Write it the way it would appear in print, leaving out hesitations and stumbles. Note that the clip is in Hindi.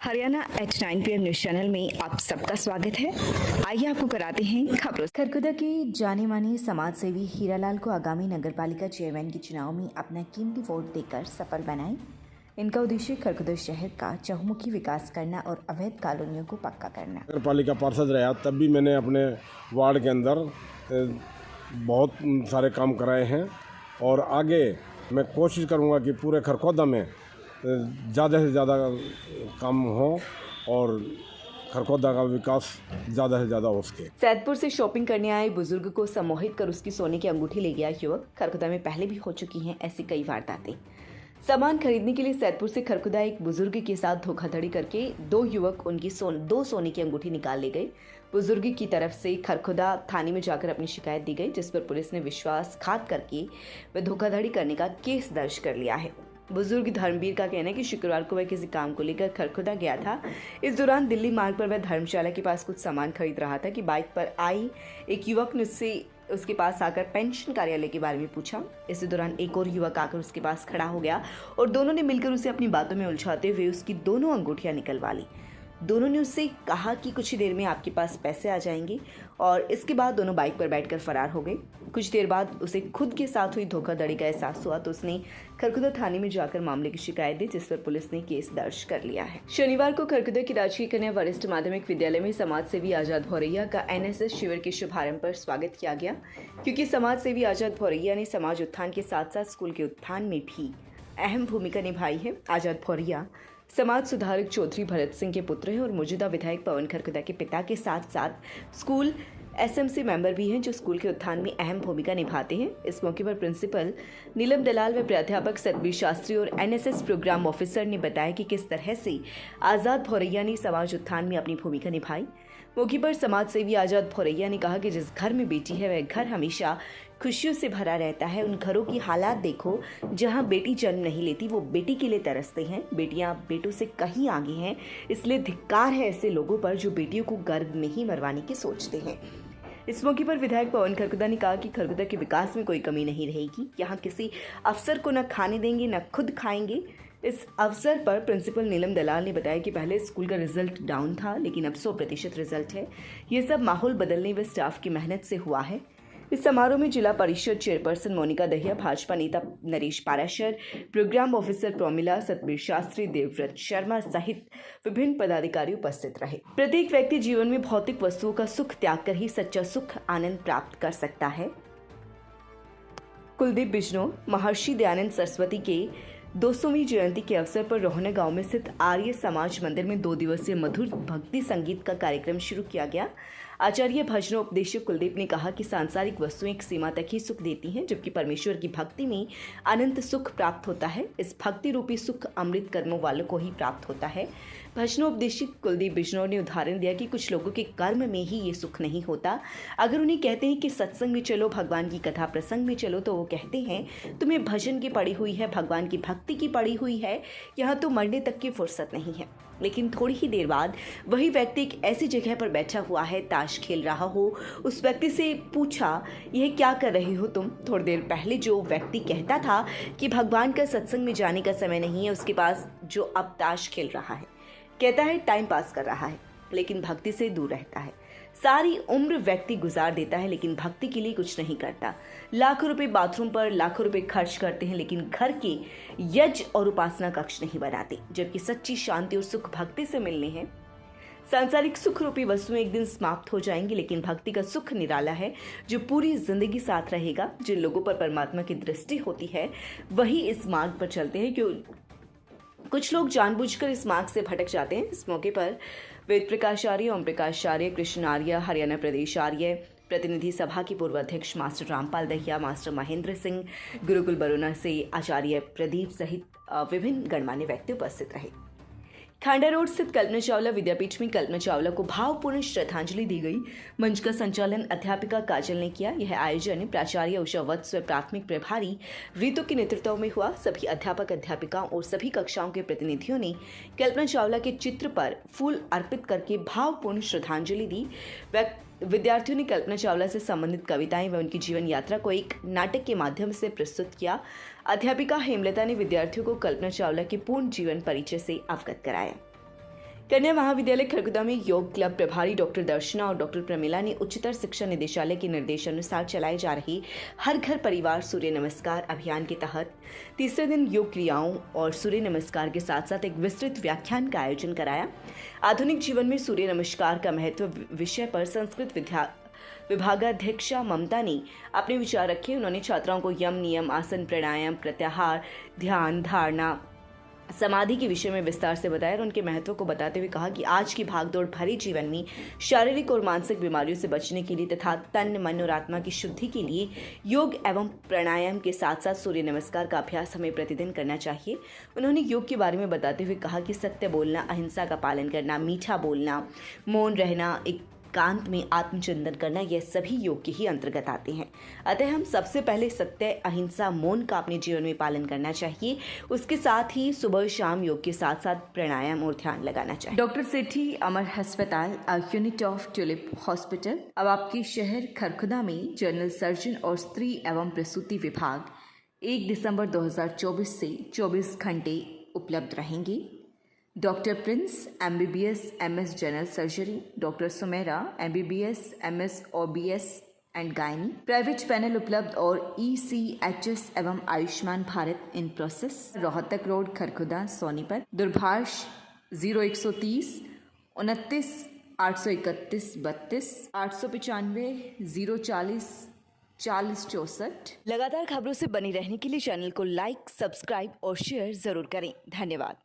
Haryana at 9 PM news channel में आप सबका स्वागत है। आइए आपको कराते हैं खबरों। खरखुदा के जाने माने समाज सेवी हीरालाल को आगामी नगरपालिका चेयरमैन के चुनाव में अपना कीमती वोट देकर सफल बनाएं। इनका उद्देश्य खरखुदा शहर का चहुमुखी विकास करना और अवैध कॉलोनियों को पक्का करना। नगरपालिका पार्षद रहा तब भी मैंने अपने वार्ड के अंदर बहुत सारे काम कराए हैं और आगे मैं कोशिश करूंगा कि पूरे खरखौदा में ज़्यादा से ज़्यादा काम हो और खरखौदा का विकास ज़्यादा से ज़्यादा हो सके। सैदपुर से शॉपिंग करने आए बुजुर्ग को सम्मोहित कर उसकी सोने की अंगूठी ले गया युवक। खरखुदा में पहले भी हो चुकी हैं ऐसी कई वारदातें। सामान खरीदने के लिए सैदपुर से खरखुदा एक बुजुर्ग के साथ धोखाधड़ी करके दो युवक उनकी दो सोने की अंगूठी निकाल ले गए। बुजुर्ग की तरफ से खरखुदा थाने में जाकर अपनी शिकायत दी गई, जिस पर पुलिस ने विश्वासघात करके वह धोखाधड़ी करने का केस दर्ज कर लिया है। बुजुर्ग धर्मवीर का कहना है कि शुक्रवार को वह किसी काम को लेकर खरखुदा गया था। इस दौरान दिल्ली मार्ग पर वह धर्मशाला के पास कुछ सामान खरीद रहा था कि बाइक पर आई एक युवक ने उसके पास आकर पेंशन कार्यालय के बारे में पूछा। इसी दौरान एक और युवक आकर उसके पास खड़ा हो गया और दोनों ने मिलकर उसे अपनी बातों में उलझाते हुए उसकी दोनों अंगूठियां निकलवा ली। दोनों ने उससे कहा कि कुछ ही देर में आपके पास पैसे आ जाएंगे और इसके बाद दोनों बाइक पर बैठकर फरार हो गए। कुछ देर बाद उसे खुद के साथ हुई धोखाधड़ी का एहसास हुआ तो उसने खरखुदा थाने में जाकर मामले की शिकायत दी, जिस पर पुलिस ने केस दर्ज कर लिया है। शनिवार को खरखुदा की राजकीय कन्या वरिष्ठ माध्यमिक विद्यालय में समाज सेवी आजाद भौरैया का NSS शिविर के शुभारंभ पर स्वागत किया गया, क्योंकि समाज सेवी आजाद भौरैया ने समाज उत्थान के साथ साथ स्कूल के उत्थान में भी अहम भूमिका निभाई है। आजाद भौरैया समाज सुधारक चौधरी भरत सिंह के पुत्र हैं और मौजूदा विधायक पवन खरखुदा के पिता के साथ साथ स्कूल SMC मेंबर भी हैं, जो स्कूल के उत्थान में अहम भूमिका निभाते हैं। इस मौके पर प्रिंसिपल नीलम दलाल व प्राध्यापक सतबीर शास्त्री और NSS प्रोग्राम ऑफिसर ने बताया कि किस तरह से आजाद भौरैया ने समाज उत्थान में अपनी भूमिका निभाई। मौके पर समाज सेवी आजाद भौरैया ने कहा कि जिस घर में बेटी है वह घर हमेशा खुशियों से भरा रहता है। उन घरों की हालात देखो जहां बेटी जन्म नहीं लेती, वो बेटी के लिए तरसते हैं। बेटियां बेटों से कहीं आगे हैं, इसलिए धिक्कार है ऐसे लोगों पर जो बेटियों को गर्भ में ही मरवाने की सोचते हैं। इस मौके पर विधायक पवन खरखुदा ने कहा कि खरखुदा के विकास में कोई कमी नहीं रहेगी। यहाँ किसी अफसर को न खाने देंगे न खुद खाएंगे। इस अवसर पर प्रिंसिपल नीलम दलाल ने बताया कि पहले स्कूल का रिजल्ट डाउन था, लेकिन अब 100% रिजल्ट है। ये सब माहौल बदलने व स्टाफ की मेहनत से हुआ है। इस समारोह में जिला परिषद चेयरपर्सन मोनिका दहिया, भाजपा नेता नरेश पाराशर, प्रोग्राम ऑफिसर प्रोमिला, सतबीर शास्त्री, देवव्रत शर्मा सहित विभिन्न पदाधिकारी उपस्थित रहे। प्रत्येक व्यक्ति जीवन में भौतिक वस्तुओं का सुख त्याग कर ही सच्चा सुख आनंद प्राप्त कर सकता है। कुलदीप बिजनौर महर्षि दयानंद सरस्वती के 200वीं जयंती के अवसर पर रोहना गांव में स्थित आर्य समाज मंदिर में 2 दिवसीय मधुर भक्ति संगीत का कार्यक्रम शुरू किया गया। आचार्य भजनोपदेशक कुलदीप ने कहा कि सांसारिक वस्तुएं एक सीमा तक ही सुख देती हैं, जबकि परमेश्वर की भक्ति में अनंत सुख प्राप्त होता है। इस भक्ति रूपी सुख अमृत कर्मों वालों को ही प्राप्त होता है। भजनोपदेशक कुलदीप बिजनौर ने उदाहरण दिया कि कुछ लोगों के कर्म में ही ये सुख नहीं होता। अगर उन्हें कहते हैं कि सत्संग में चलो, भगवान की कथा प्रसंग में चलो, तो वो कहते हैं तुम्हें भजन की पड़ी हुई है, भगवान की भक्ति की पड़ी हुई है, यहाँ तो मरने तक की फुर्सत नहीं है। लेकिन थोड़ी ही देर बाद वही व्यक्ति एक ऐसी जगह पर बैठा हुआ है, ताश खेल रहा हो। उस व्यक्ति से पूछा, यह क्या कर रहे हो तुम? थोड़ी देर पहले जो व्यक्ति कहता था कि भगवान का सत्संग में जाने का समय नहीं है, उसके पास जो अब ताश खेल रहा है, कहता है टाइम पास कर रहा है, लेकिन भक्ति से दूर रहता है। सारी उम्र व्यक्ति गुजार देता है, लेकिन भक्ति के लिए कुछ नहीं करता। लाखों रुपए बाथरूम पर लाखों रुपए खर्च करते हैं, लेकिन घर के यज्ञ और उपासना कक्ष नहीं बनाते, जबकि सच्ची शांति और सुख भक्ति से मिलने हैं। सांसारिक सुख रूपी वस्तुएं एक दिन समाप्त हो जाएंगी, लेकिन भक्ति का सुख निराला है, जो पूरी जिंदगी साथ रहेगा। जिन लोगों पर परमात्मा की दृष्टि होती है वही इस मार्ग पर चलते हैं। क्यों कुछ लोग जानबूझकर इस मार्ग से भटक जाते हैं। इस मौके पर वेद प्रकाश आर्य, ओम प्रकाश आर्य, कृष्ण आर्य, हरियाणा प्रदेश आर्य प्रतिनिधि सभा के पूर्व अध्यक्ष मास्टर रामपाल दहिया, मास्टर महेंद्र सिंह, गुरुकुल बरोना से आचार्य प्रदीप सहित विभिन्न गणमान्य व्यक्ति उपस्थित रहे। खांडा रोड स्थित कल्पना चावला विद्यापीठ में कल्पना चावला को भावपूर्ण श्रद्धांजलि दी गई। मंच का संचालन अध्यापिका काजल ने किया। यह आयोजन प्राचार्य उषा वत्स व प्राथमिक प्रभारी रीतू के नेतृत्व में हुआ। सभी अध्यापक अध्यापिकाओं और सभी कक्षाओं के प्रतिनिधियों ने कल्पना चावला के चित्र पर फूल अर्पित करके भावपूर्ण श्रद्धांजलि दी। विद्यार्थियों ने कल्पना चावला से संबंधित कविताएं व उनकी जीवन यात्रा को एक नाटक के माध्यम से प्रस्तुत किया। अध्यापिका हेमलता ने विद्यार्थियों को कल्पना चावला के पूर्ण जीवन परिचय से अवगत कराया। कन्या महाविद्यालय खरकुदा में योग क्लब प्रभारी डॉक्टर दर्शना और डॉक्टर प्रमिला ने उच्चतर शिक्षा निदेशालय के निर्देशानुसार चलाए जा रहे हर घर परिवार सूर्य नमस्कार अभियान के तहत तीसरे दिन योग क्रियाओं और सूर्य नमस्कार के साथ साथ एक विस्तृत व्याख्यान का आयोजन कराया। आधुनिक जीवन में सूर्य नमस्कार का महत्व विषय पर संस्कृत विभागाध्यक्षा ममता ने अपने विचार रखे। उन्होंने छात्राओं को यम, नियम, आसन, प्राणायाम, प्रत्याहार, ध्यान, धारणा, समाधि के विषय में विस्तार से बताया और उनके महत्व को बताते हुए कहा कि आज की भागदौड़ भरे जीवन में शारीरिक और मानसिक बीमारियों से बचने के लिए तथा तन, मन और आत्मा की शुद्धि के लिए योग एवं प्राणायाम के साथ साथ सूर्य नमस्कार का अभ्यास हमें प्रतिदिन करना चाहिए। उन्होंने योग के बारे में बताते हुए कहा कि सत्य बोलना, अहिंसा का पालन करना, मीठा बोलना, मौन रहना, एकांत में आत्मचिंतन करना, यह सभी योग के ही अंतर्गत आते हैं। अतः हम सबसे पहले सत्य, अहिंसा, मौन का अपने जीवन में पालन करना चाहिए। उसके साथ ही सुबह शाम योग के साथ साथ प्राणायाम और ध्यान लगाना चाहिए। डॉक्टर सेठी अमर अस्पताल, यूनिट ऑफ ट्यूलिप हॉस्पिटल अब आपके शहर खरखुदा में जनरल सर्जन और स्त्री एवं प्रसूति विभाग 1 दिसंबर 2024 से 24 घंटे उपलब्ध रहेंगे। Doctor Prince MBBS MS general surgery, doctor Sumera MBBS MS OBS and gynae, private panel उपलब्ध और ECHS एवं Ayushman Bharat in process. Rohtak road Kharkhoda Sonipat, दूरभाष 0130 29 831 32 895 040 40 64। लगातार खबरों से बनी रहने के लिए चैनल को लाइक, सब्सक्राइब और शेयर जरूर करें। धन्यवाद।